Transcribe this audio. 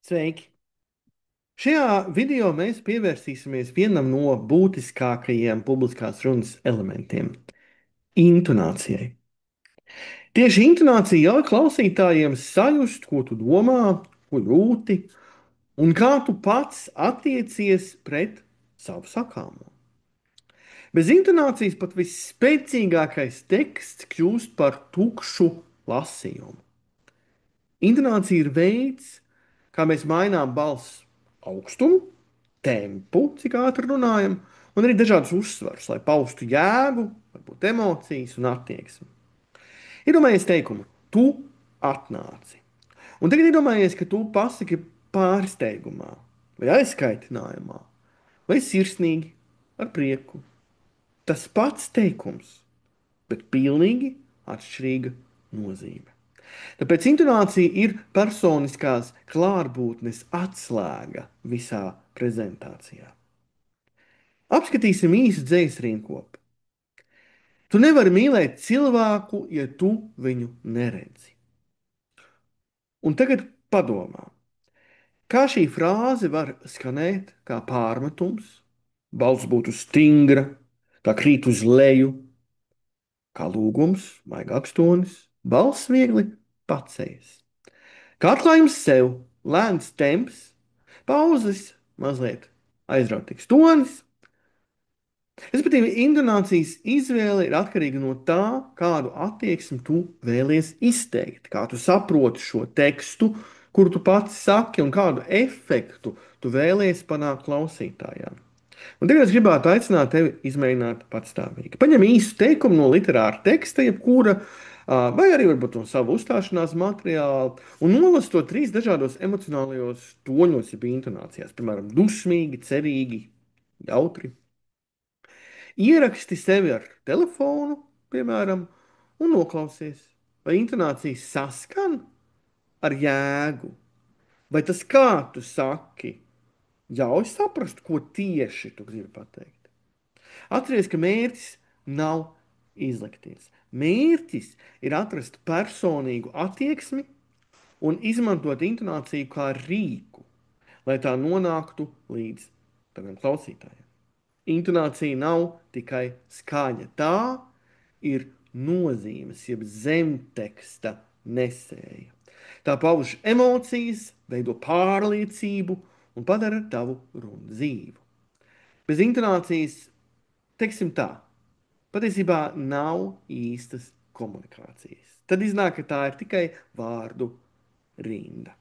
Sveiki! Šajā video mēs pievērsīsimies vienam no būtiskākajiem publiskās runas elementiem - intonācijai. Tieši intonācija ļauj klausītājiem sajust, ko tu domā, ko jūti, un kā tu pats attiecies pret savu sakāmo. Bez intonācijas pat visspēcīgākais teksts kļūst par tukšu lasījumu. Intonācija ir veids, kā mēs mainām balss augstumu, tempu, cik ātri runājam, un arī dažādus uzsvarus, lai paustu jēgu, varbūt emocijas un attieksmi. Iedomājies teikumu, tu atnāci. Un tagad iedomājies, ka tu pasaki pārsteigumā, vai aizkaitinājumā, vai sirsnīgi, ar prieku. Tas pats teikums, bet pilnīgi atšķirīga nozīme. Tāpēc intonācija ir personiskās klātbūtnes atslēga visā prezentācijā. Apskatīsim īsu dzīslu rīnkopu. Tu nevari mīlēt cilvēku, ja tu viņu neredzi. Un tagad padomā, kā šī frāze var skanēt kā pārmetums, balss būtu stingra, kā krīt uz leju, kā lūgums, maigāks tonis, balss viegli paceļas. Kā atklājums sev, lēns temps, pauzes, mazliet aizrautīgs tonis. Respektīvi, intonācijas izvēle ir atkarīga no tā, kādu attieksmi tu vēlies izteikt, kā tu saproti šo tekstu, kuru tu pats saki, un kādu efektu tu vēlies panākt klausītājām. Un tagad es gribētu aicināt tevi izmēģināt patstāvīgi. Paņem īsu teikumu no literāra teksta, jebkura, vai arī varbūt no sava uzstāšanās materiāla, un nolas to trīs dažādos emocionālajos toņos, jeb intonācijās, piemēram, dusmīgi, cerīgi, jautri. Ieraksti sevi ar telefonu, piemēram, un noklausies, vai intonācijas saskan ar jēgu, vai tas, kā tu saki, ļauj saprast, ko tieši tu gribi pateikt. Atceries, ka mērķis nav izlikties. Mērķis ir atrast personīgu attieksmi un izmantot intonāciju kā rīku, lai tā nonāktu līdz taviem klausītājiem. Intonācija nav tikai skaņa. Tā ir nozīmes, jeb zemteksta nesēja. Tā pauž emocijas, veido pārliecību un padara tavu runu dzīvu. Bez intonācijas, teiksim tā, patiesībā nav īstas komunikācijas. Tad iznāk, ka tā ir tikai vārdu rinda.